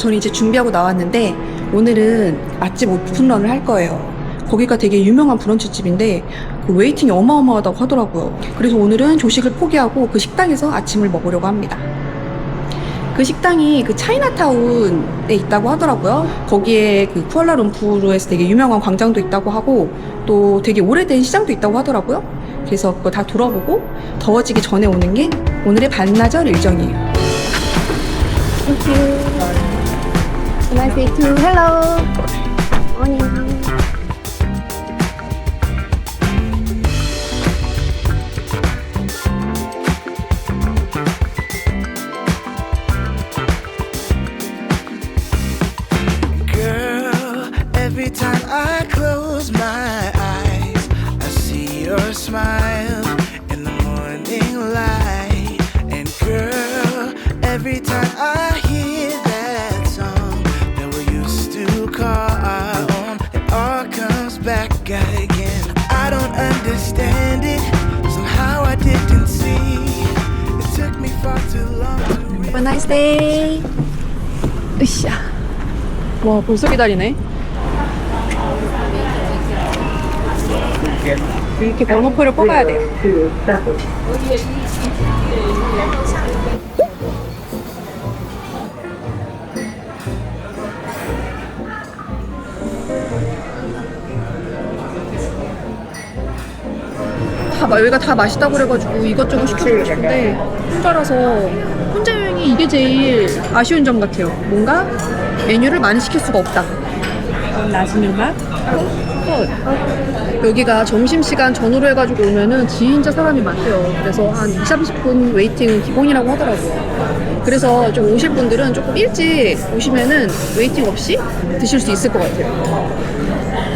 저는 이제 준비하고 나왔는데 오늘은 맛집 오픈런을 할 거예요. 거기가 되게 유명한 브런치집인데 그 웨이팅이 어마어마하다고 하더라고요. 그래서 오늘은 조식을 포기하고 그 식당에서 아침을 먹으려고 합니다. 그 식당이 그 차이나타운에 있다고 하더라고요. 거기에 그 쿠알라룸푸르에서 되게 유명한 광장도 있다고 하고 또 되게 오래된 시장도 있다고 하더라고요. 그래서 그거 다 돌아보고 더워지기 전에 오는 게 오늘의 반나절 일정이에요. Thank you. Nice day too. Hello. Morning. Girl, every time I close my eyes, I see your smile in the morning light. And girl, every time I hear that song that we used to call our own, it all comes back again. I don't understand it, somehow I didn't see. It took me far too long to Have a nice day. 으쌰. 와, 벌써 기다리네. 이렇게 번호표를 뽑아야 돼요. 여기가 다 맛있다고 그래가지고 이것저것 시켜주고 싶은데 혼자라서 혼자 여행이 이게 제일 아쉬운 점 같아요. 뭔가 메뉴를 많이 시킬 수가 없다. 맛있는 맛? 여기가 점심시간 전후로 해가지고 오면은 진짜 사람이 많대요. 그래서 한 20-30분 웨이팅은 기본이라고 하더라고요. 그래서 좀 오실 분들은 조금 일찍 오시면은 웨이팅 없이 드실 수 있을 것 같아요.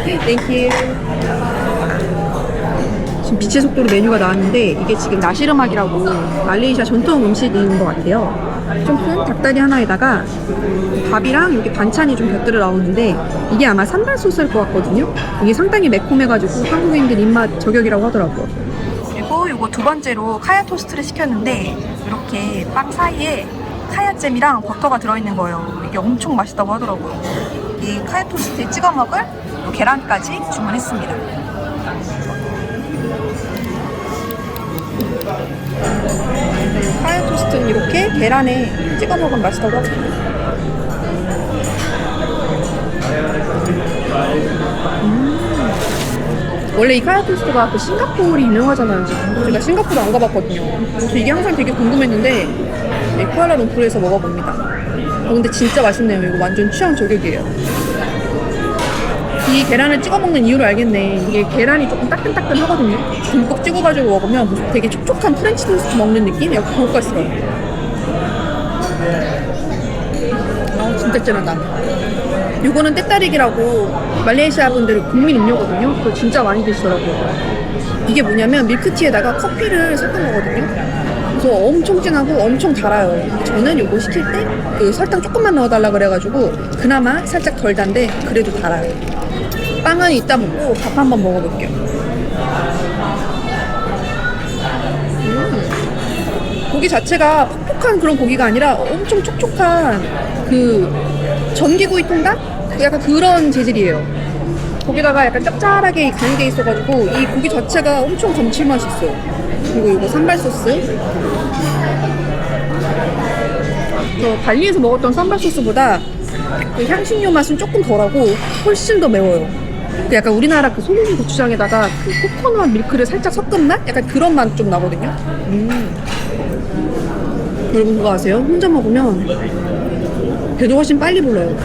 땡큐. 지금 빛의 속도로 메뉴가 나왔는데 이게 지금 나시르막이라고 말레이시아 전통 음식인 것 같아요. 좀 큰 닭다리 하나에다가 밥이랑 이렇게 반찬이 좀 곁들여 나오는데 이게 아마 산발 소스일 것 같거든요. 이게 상당히 매콤해가지고 한국인들 입맛 저격이라고 하더라고요. 그리고 이거 두 번째로 카야 토스트를 시켰는데 이렇게 빵 사이에 카야잼이랑 버터가 들어있는 거예요. 이게 엄청 맛있다고 하더라고요. 이 카야 토스트에 찍어 먹을 계란까지 주문했습니다. 카야 토스트는 이렇게 계란에 찍어 먹으면 맛있다고 하죠. 원래 이 카야 토스트가 그 싱가포르이 유명하잖아요. 제가 싱가포르 안 가봤거든요. 그래서 이게 항상 되게 궁금했는데 쿠알라룸푸르에서 먹어봅니다. 근데 진짜 맛있네요. 이거 완전 취향 저격이에요. 이 계란을 찍어 먹는 이유를 알겠네. 이게 계란이 조금 따끈따끈하거든요. 듬뿍 찍어가지고 먹으면 되게 촉촉한 프렌치 토스트 먹는 느낌? 약간 고급스러워. 진짜 진하다. 요거는 때따릭이라고 말레이시아 분들 국민 음료거든요. 그거 진짜 많이 드시더라고요. 이게 뭐냐면 밀크티에다가 커피를 섞은 거거든요. 그래서 엄청 진하고 엄청 달아요. 저는 요거 시킬 때 그 설탕 조금만 넣어달라 그래가지고 그나마 살짝 덜 단데 그래도 달아요. 빵은 이따 먹고 밥 한번 먹어볼게요. 고기 자체가 퍽퍽한 그런 고기가 아니라 엄청 촉촉한 그 전기구이 통닭? 약간 그런 재질이에요. 거기다가 약간 짭짤하게 간이 돼 있어가지고 이 고기 자체가 엄청 감칠맛이 있어요. 그리고 이거 산발 소스. 저 발리에서 먹었던 산발 소스보다 그 향신료 맛은 조금 덜하고 훨씬 더 매워요. 약간 우리나라 그 소고기 고추장에다가 그 코코넛 밀크를 살짝 섞은 맛? 약간 그런 맛 좀 나거든요. 여러분 그거 아세요? 혼자 먹으면 배도 훨씬 빨리 불러요.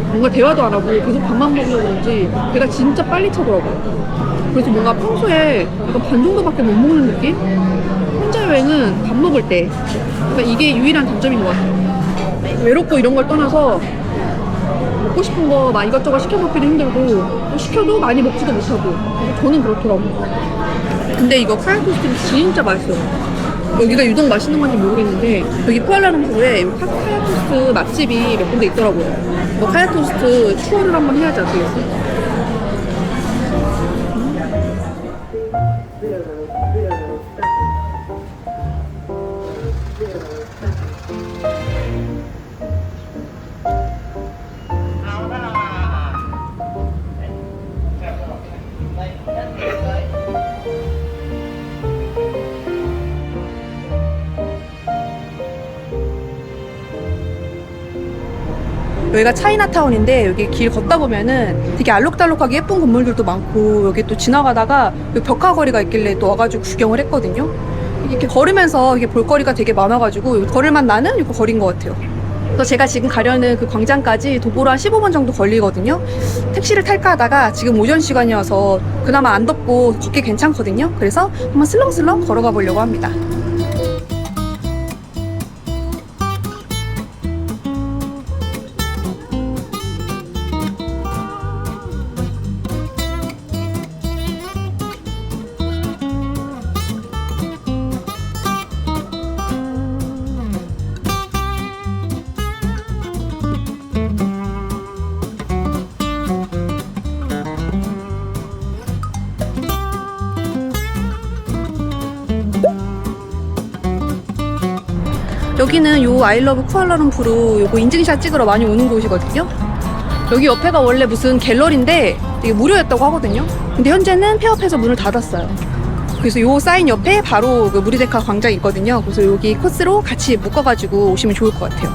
뭔가 대화도 안 하고 계속 밥만 먹으려고 그런지 배가 진짜 빨리 차더라고요. 그래서 뭔가 평소에 약간 반 정도밖에 못 먹는 느낌? 혼자 여행은 밥 먹을 때 그러니까 이게 유일한 단점인 것 같아요. 외롭고 이런 걸 떠나서 먹고 싶은 거 막 이것저것 시켜 먹기도 힘들고 시켜도 많이 먹지도 못하고 저는 그렇더라고요. 근데 이거 카야 토스트는 진짜 맛있어요. 여기가 유독 맛있는 건지 모르겠는데 여기 쿠알라룸푸르에 카야 토스트 맛집이 몇 군데 있더라고요. 뭐 카야 토스트 투어를 한번 해야지 않겠어요? 여기가 차이나타운인데 여기 길 걷다 보면은 되게 알록달록하게 예쁜 건물들도 많고 여기 또 지나가다가 여기 벽화거리가 있길래 또 와가지고 구경을 했거든요. 이렇게 걸으면서 이게 볼거리가 되게 많아가지고 걸을만 나는 이거 거리인 것 같아요. 그래서 제가 지금 가려는 그 광장까지 도보로 한 15분 정도 걸리거든요. 택시를 탈까 하다가 지금 오전 시간이어서 그나마 안 덥고 걷기 괜찮거든요. 그래서 한번 슬렁슬렁 걸어가 보려고 합니다. 여기는 요 아이러브 쿠알라룸푸르 요거 인증샷 찍으러 많이 오는 곳이거든요. 여기 옆에가 원래 무슨 갤러리인데 되게 무료였다고 하거든요. 근데 현재는 폐업해서 문을 닫았어요. 그래서 요 사인 옆에 바로 그 무리데카 광장이 있거든요. 그래서 여기 코스로 같이 묶어가지고 오시면 좋을 것 같아요.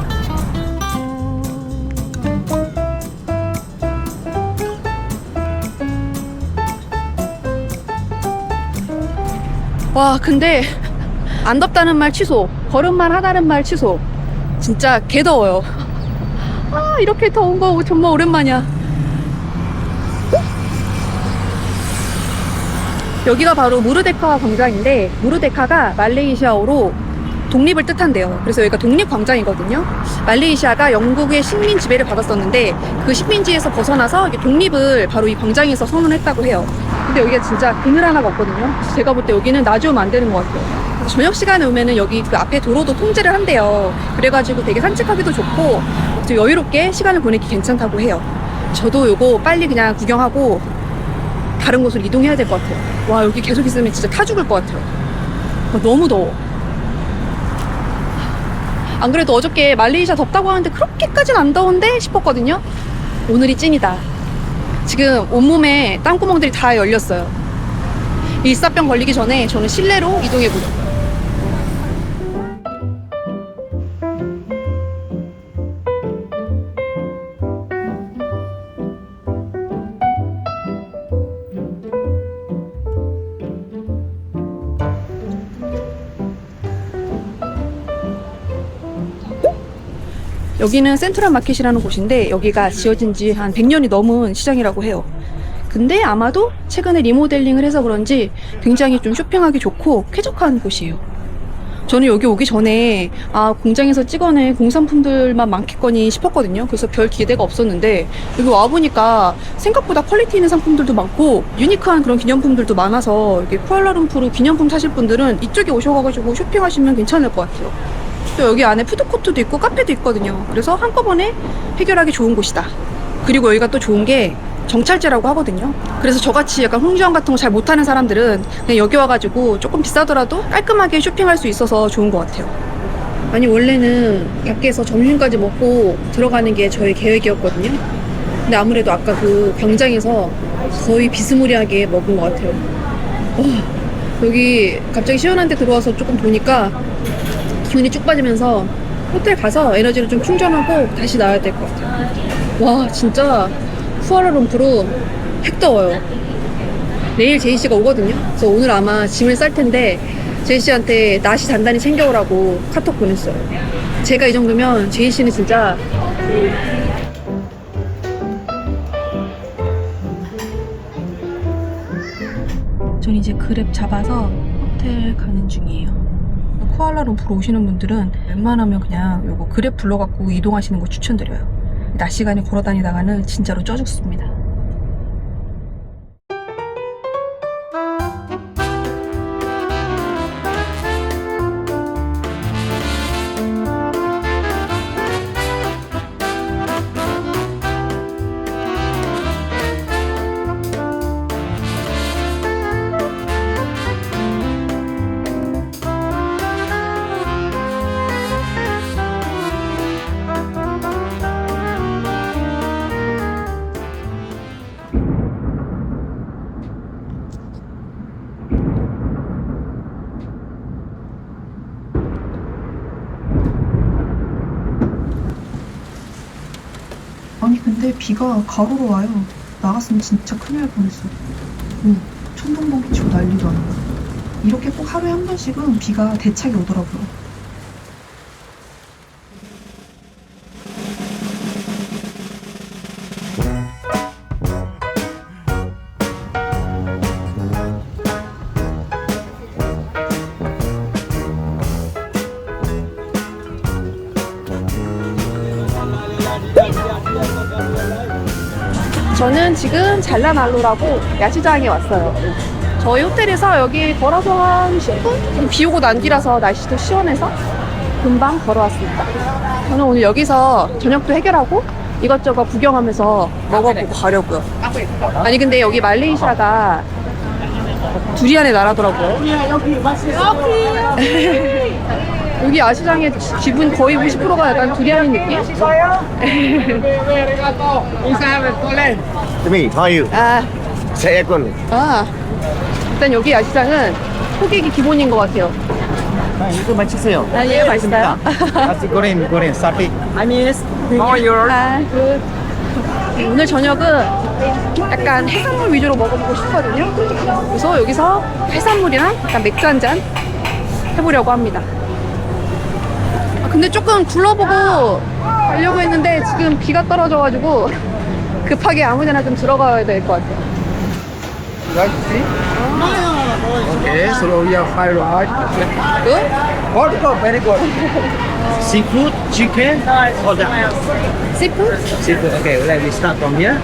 와, 근데 안 덥다는 말 취소, 걸음만 하다는 말 취소. 진짜 개더워요. 아, 이렇게 더운 거 정말 오랜만이야. 여기가 바로 무르데카 광장인데, 무르데카가 말레이시아어로 독립을 뜻한대요. 그래서 여기가 독립광장이거든요. 말레이시아가 영국의 식민 지배를 받았었는데 그 식민지에서 벗어나서 독립을 바로 이 광장에서 선언했다고 해요. 근데 여기가 진짜 그늘 하나가 없거든요. 제가 볼 때 여기는 낮에 오면 안 되는 것 같아요. 저녁 시간에 오면은 여기 그 앞에 도로도 통제를 한대요. 그래가지고 되게 산책하기도 좋고 좀 여유롭게 시간을 보내기 괜찮다고 해요. 저도 요거 빨리 그냥 구경하고 다른 곳으로 이동해야 될 것 같아요. 와, 여기 계속 있으면 진짜 타 죽을 것 같아요. 너무 더워. 안 그래도 어저께 말레이시아 덥다고 하는데 그렇게까지는 안 더운데 싶었거든요. 오늘이 찐이다. 지금 온몸에 땀구멍들이 다 열렸어요. 일사병 걸리기 전에 저는 실내로 이동해보려고요. 여기는 센트럴 마켓이라는 곳인데 여기가 지어진 지 한 100년이 넘은 시장이라고 해요. 근데 아마도 최근에 리모델링을 해서 그런지 굉장히 좀 쇼핑하기 좋고 쾌적한 곳이에요. 저는 여기 오기 전에 공장에서 찍어낸 공산품들만 많겠거니 싶었거든요. 그래서 별 기대가 없었는데 여기 와보니까 생각보다 퀄리티 있는 상품들도 많고 유니크한 그런 기념품들도 많아서 여기 쿠알라룸푸르 기념품 사실 분들은 이쪽에 오셔가지고 쇼핑하시면 괜찮을 것 같아요. 또 여기 안에 푸드코트도 있고 카페도 있거든요. 그래서 한꺼번에 해결하기 좋은 곳이다. 그리고 여기가 또 좋은 게 정찰제라고 하거든요. 그래서 저같이 약간 홍주환 같은 거 잘 못하는 사람들은 그냥 여기 와가지고 조금 비싸더라도 깔끔하게 쇼핑할 수 있어서 좋은 것 같아요. 아니, 원래는 밖에서 점심까지 먹고 들어가는 게 저희 계획이었거든요. 근데 아무래도 아까 그 광장에서 거의 비스무리하게 먹은 것 같아요. 여기 갑자기 시원한 데 들어와서 조금 보니까 기운이 쭉 빠지면서 호텔 가서 에너지를 좀 충전하고 다시 나와야 될 것 같아요. 와, 진짜 쿠알라룸푸르 핵더워요. 내일 제이씨가 오거든요. 그래서 오늘 아마 짐을 쌀 텐데 제이씨한테 나시 단단히 챙겨오라고 카톡 보냈어요. 제가 이 정도면 제이씨는 진짜 전 이제 그랩 잡아서 호텔 가는 중이에요. 쿠알라룸푸르 오시는 분들은 웬만하면 그냥 요거 그랩 불러갖고 이동하시는 거 추천드려요. 낮 시간에 걸어 다니다가는 진짜로 쪄 죽습니다. 아니 근데 비가 가로로 와요. 나갔으면 진짜 큰일 날 뻔했어. 천둥번개 치고 난리도 아니고. 이렇게 꼭 하루에 한 번씩은 비가 대차게 오더라고요. 저는 지금 잘라날로라고 야시장에 왔어요. 저희 호텔에서 여기 걸어서 한 10분? 비 오고 난 뒤라서 날씨도 시원해서 금방 걸어왔습니다. 저는 오늘 여기서 저녁도 해결하고 이것저것 구경하면서 먹어보고 가려고요. 아니 근데 여기 말레이시아가 두리안의 나라더라고요. 여기 야시장의 기분 거의 50%가 약간 두리안인 느낌? Demi, how are you? 아, Saya Ekon. 일단 여기 야시장은 호객이 기본인 것 같아요. Itu macam saya. 아, 예, 맛있어요. Nasi goreng, goreng, sate. 오늘 저녁은 약간 해산물 위주로 먹어보고 싶거든요. 그래서 여기서 해산물이랑 약간 맥주 한잔 해보려고 합니다. 근데 조금 둘러보고 가려고 했는데 지금 비가 떨어져가지고 급하게 아무데나 좀 들어가야 될 것 같아요. Okay, so we have 5 rice. Good? Good, very good. Seafood, chicken, all that. Seafood? Seafood, okay, let me start from here.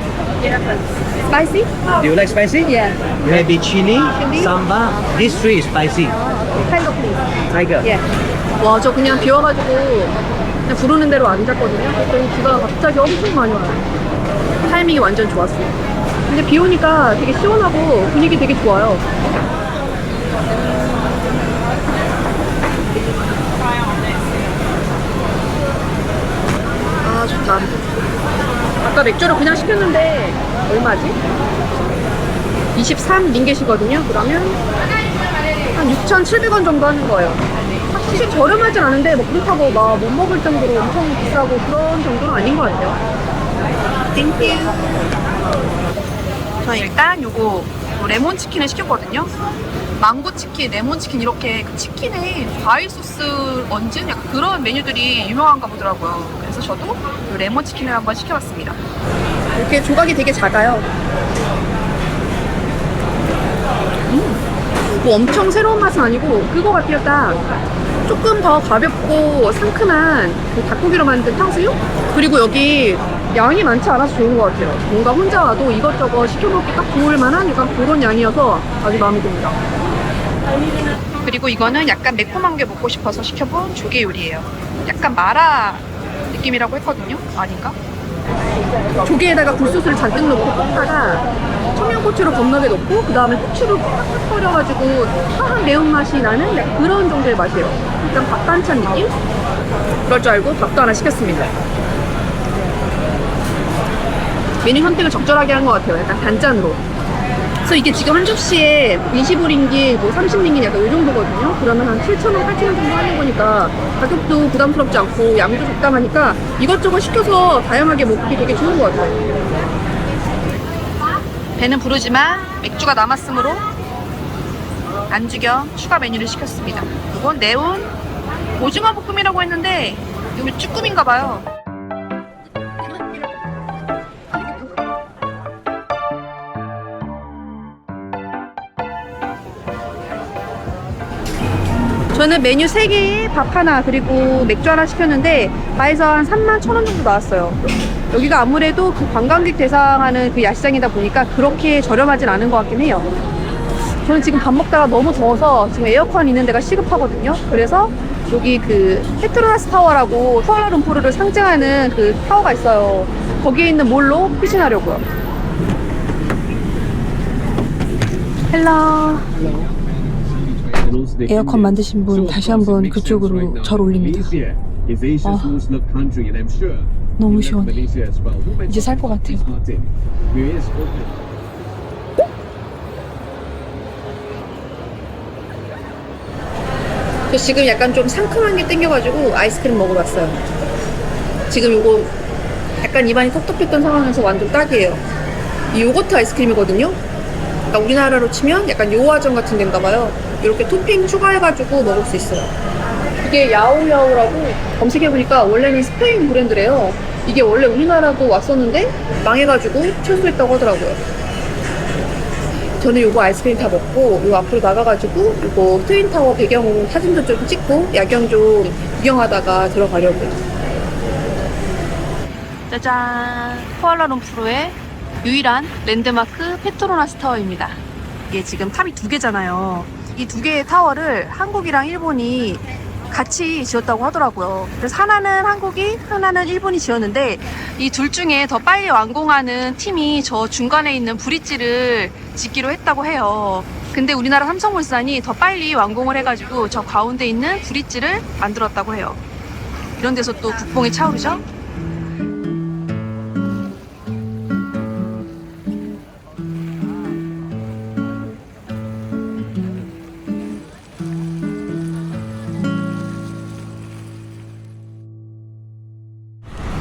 Spicy? Do you like spicy? Yeah. Maybe chili, sambal. These 3 is spicy. Tiger please. Tiger. 예. 와, 저 그냥 비 와가지고 그냥 부르는 대로 앉았거든요. 그랬더니 비가 갑자기 엄청 많이 와요. 타이밍이 완전 좋았어요. 근데 비 오니까 되게 시원하고 분위기 되게 좋아요. 아, 좋다. 아까 맥주를 그냥 시켰는데 얼마지? 23 링겟이거든요. 그러면 한 6,700원 정도 하는 거예요. 사실 저렴하진 않은데 뭐 그렇다고 막 못 먹을 정도로 엄청 비싸고 그런 정도는 아닌 것 같아요. 땡큐. 저는 일단 요거 레몬 치킨을 시켰거든요. 망고 치킨, 레몬 치킨 이렇게 그 치킨에 과일 소스 얹은 약간 그런 메뉴들이 유명한가 보더라고요. 그래서 저도 요 레몬 치킨을 한번 시켜봤습니다. 이렇게 조각이 되게 작아요. 뭐 엄청 새로운 맛은 아니고 그거 같아요. 딱 조금 더 가볍고 상큼한 그 닭고기로 만든 탕수육? 그리고 여기 양이 많지 않아서 좋은 것 같아요. 뭔가 혼자 와도 이것저것 시켜먹기 딱 좋을 만한 약간 그런 양이어서 아주 마음에 듭니다. 그리고 이거는 약간 매콤한 게 먹고 싶어서 시켜본 조개 요리예요. 약간 마라 느낌이라고 했거든요. 아닌가? 조개에다가 굴소스를 잔뜩 넣고 볶다가 청양고추를 겁나게 넣고 그 다음에 후추를 팍팍 뿌려가지고 화한 매운맛이 나는 약간 그런 정도의 맛이에요. 약간 밥 반찬 느낌? 그럴 줄 알고 밥도 하나 시켰습니다. 메뉴 선택을 적절하게 한 것 같아요. 약간 단짠으로. 그래서 이게 지금 한 접시에 25링깃, 뭐 30링깃 약간 이 정도거든요. 그러면 한 7,000원, 8,000원 정도 하는 거니까 가격도 부담스럽지 않고 양도 적당하니까 이것저것 시켜서 다양하게 먹기 되게 좋은 것 같아요. 배는 부르지만 맥주가 남았으므로 안주 겸 추가 메뉴를 시켰습니다. 이건 네온 오징어 볶음이라고 했는데 이거 쭈꾸미인가 봐요. 저는 메뉴 3개에 밥 하나 그리고 맥주 하나 시켰는데 다 해서 한 31,000원 정도 나왔어요. 여기가 아무래도 그 관광객 대상하는 그 야시장이다 보니까 그렇게 저렴하진 않은 것 같긴 해요. 저는 지금 밥 먹다가 너무 더워서 지금 에어컨 있는 데가 시급하거든요. 그래서 여기 그 페트로나스 타워라고 쿠알라룸푸르를 상징하는 그 타워가 있어요. 거기에 있는 몰로 피신하려고요. 헬로. 에어컨 만드신 분 다시 한번 그쪽으로 절 올립니다. 너무 시원해. 이제 살 것 같아요. 저 지금 약간 좀 상큼한 게 땡겨가지고 아이스크림 먹어봤어요. 지금 요거 약간 입안이 텁텁했던 상황에서 완전 딱이에요. 이 요거트 아이스크림이거든요. 그러니까 우리나라로 치면 약간 요화정 같은 데인가 봐요. 이렇게 토핑 추가해가지고 먹을 수 있어요. 이게 야오야오라고 검색해보니까 원래는 스페인 브랜드래요. 이게 원래 우리나라도 왔었는데 망해가지고 취소했다고 하더라고요. 저는 요거 아이스크림 다 먹고 요 앞으로 나가가지고 요거 트윈타워 배경으로 사진도 좀 찍고 야경 좀 구경하다가 들어가려고요. 짜잔! 쿠알라룸푸르의 유일한 랜드마크 페트로나스 타워입니다. 이게 지금 탑이 2개잖아요. 이 2개의 타워를 한국이랑 일본이 같이 지었다고 하더라고요. 그래서 하나는 한국이, 하나는 일본이 지었는데 이 둘 중에 더 빨리 완공하는 팀이 저 중간에 있는 브릿지를 짓기로 했다고 해요. 근데 우리나라 삼성물산이 더 빨리 완공을 해가지고 저 가운데 있는 브릿지를 만들었다고 해요. 이런 데서 또 국뽕이 차오르죠?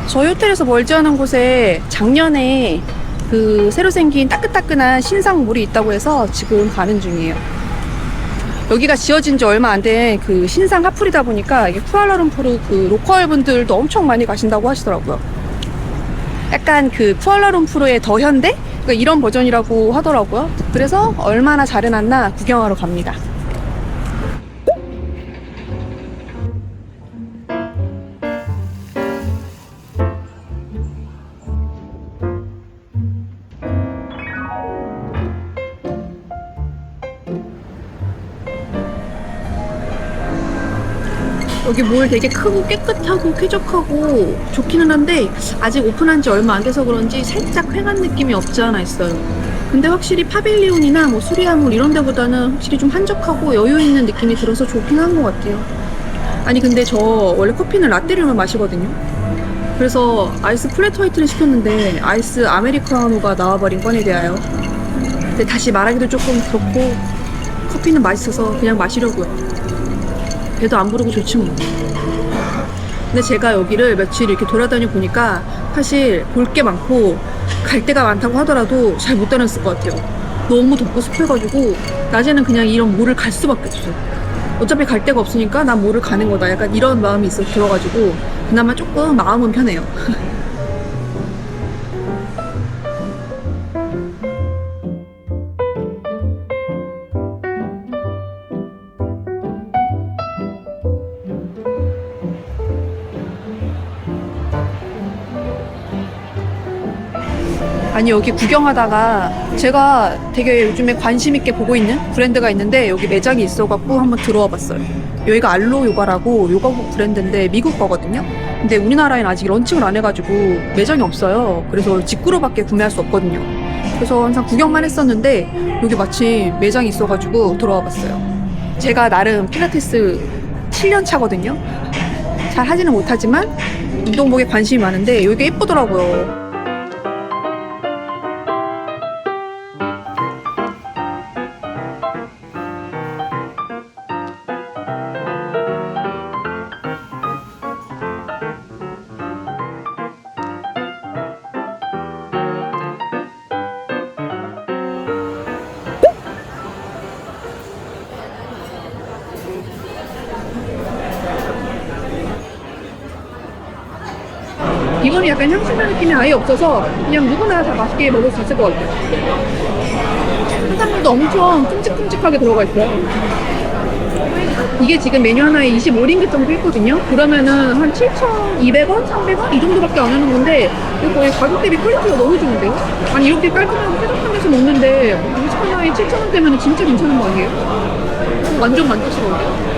저희 호텔에서 멀지 않은 곳에 작년에 그 새로 생긴 따끈따끈한 신상물이 있다고 해서 지금 가는 중이에요. 여기가 지어진 지 얼마 안 된 그 신상 핫플이다 보니까 이게 쿠알라룸푸르 그 로컬 분들도 엄청 많이 가신다고 하시더라고요. 약간 그 쿠알라룸푸르의 더 현대? 그러니까 이런 버전이라고 하더라고요. 그래서 얼마나 잘 해놨나 구경하러 갑니다. 여기 뭘 되게 크고 깨끗하고 쾌적하고 좋기는 한데 아직 오픈한 지 얼마 안 돼서 그런지 살짝 휑한 느낌이 없지 않아 있어요. 근데 확실히 파빌리온이나 뭐 수리아몰 이런 데보다는 확실히 좀 한적하고 여유 있는 느낌이 들어서 좋긴 한 것 같아요. 아니 근데 저 원래 커피는 라떼류만 마시거든요. 그래서 아이스 플랫 화이트를 시켰는데 아이스 아메리카노가 나와버린 건에 대하여. 근데 다시 말하기도 조금 그렇고 커피는 맛있어서 그냥 마시려고요. 배도 안 부르고 좋지 뭐. 근데 제가 여기를 며칠 이렇게 돌아다니 보니까 사실 볼 게 많고 갈 데가 많다고 하더라도 잘 못 다녔을 것 같아요. 너무 덥고 습해가지고 낮에는 그냥 이런 몰을 갈 수밖에 없어요. 어차피 갈 데가 없으니까 난 몰을 가는 거다. 약간 이런 마음이 들어가지고 그나마 조금 마음은 편해요. 아니 여기 구경하다가 제가 되게 요즘에 관심 있게 보고 있는 브랜드가 있는데 여기 매장이 있어갖고 한번 들어와 봤어요. 여기가 알로 요가라고 요가복 브랜드인데 미국 거거든요. 근데 우리나라에는 아직 런칭을 안 해가지고 매장이 없어요. 그래서 직구로밖에 구매할 수 없거든요. 그래서 항상 구경만 했었는데 여기 마침 매장이 있어가지고 들어와 봤어요. 제가 나름 필라테스 7년 차거든요. 잘 하지는 못하지만 운동복에 관심이 많은데 여기가 예쁘더라고요. 이거는 약간 향신료 느낌이 아예 없어서 그냥 누구나 다 맛있게 먹을 수 있을 것 같아요. 해산물도 엄청 큼직큼직하게 들어가 있어요. 이게 지금 메뉴 하나에 25링깃 정도 했거든요. 그러면은 한 7,200원? 300원? 이 정도밖에 안 하는 건데 이거 거의 가격 대비 퀄리티가 너무 좋은데요? 아니 이렇게 깔끔하고 쾌적한 데서 먹는데 음식 하나에 7,000원대면 진짜 괜찮은 거 아니에요? 완전 만족스러워요.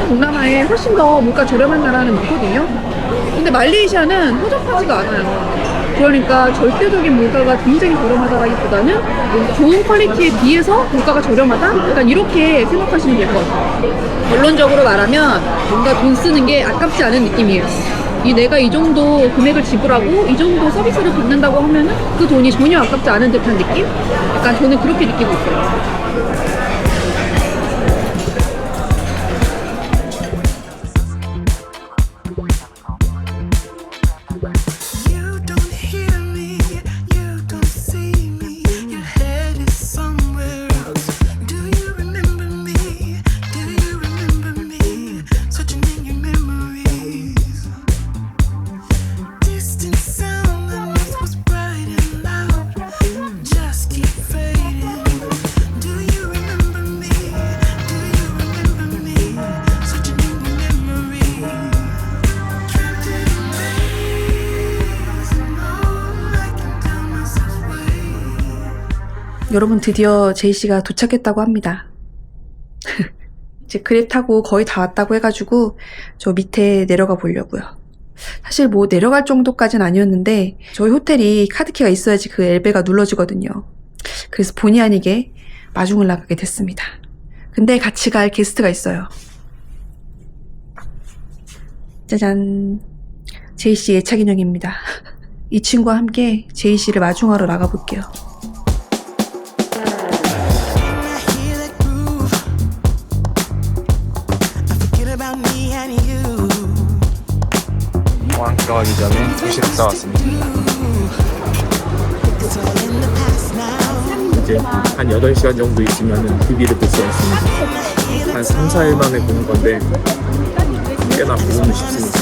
동남아에 훨씬 더 물가 저렴한 나라는 많거든요. 근데 말레이시아는 허접하지가 않아요. 그러니까 절대적인 물가가 굉장히 저렴하다기보다는 좋은 퀄리티에 비해서 물가가 저렴하다? 약간 이렇게 생각하시면 될 것 같아요. 결론적으로 말하면 뭔가 돈 쓰는 게 아깝지 않은 느낌이에요. 내가 이 정도 금액을 지불하고 이 정도 서비스를 받는다고 하면은 그 돈이 전혀 아깝지 않은 듯한 느낌? 약간 저는 그렇게 느끼고 있어요. 여러분 드디어 제이씨가 도착했다고 합니다. 이제 그랩 타고 거의 다 왔다고 해가지고 저 밑에 내려가 보려고요. 사실 뭐 내려갈 정도까지는 아니었는데 저희 호텔이 카드키가 있어야지 그 엘베가 눌러지거든요. 그래서 본의 아니게 마중을 나가게 됐습니다. 근데 같이 갈 게스트가 있어요. 짜잔, 제이씨 예착 인형입니다. 이 친구와 함께 제이씨를 마중하러 나가볼게요. 공항 들어가기 전에 도시락 싸왔습니다. 이제 한 8시간 정도 있으면 TV를 볼 수 있습니다. 한 3, 4일 만에 보는 건데 꽤나 보고는 싶습니다.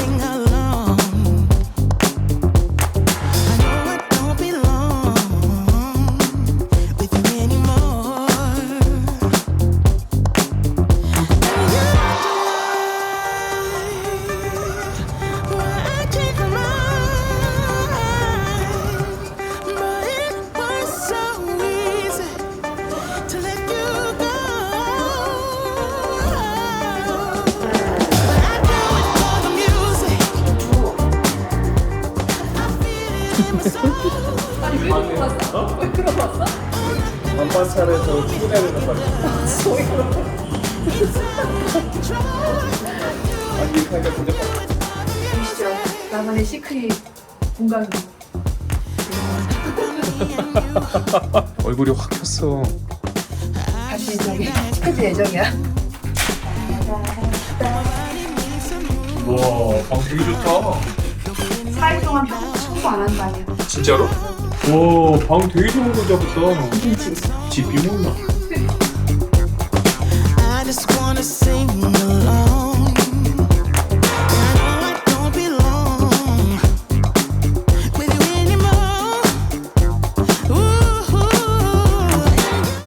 안바살에서 출근해야 되는 거 보시죠. 나만의 시크릿 공간입니다. 얼굴이 확 폈어. 다시 저기 스케줄 예정이야. 와, 방 되게 좋다. 4일 동안 청소 안 하는 거 아니야? 진짜로? 와, 방 되게 좋은 거 잡았다. 집이 몰라. I just wanna sing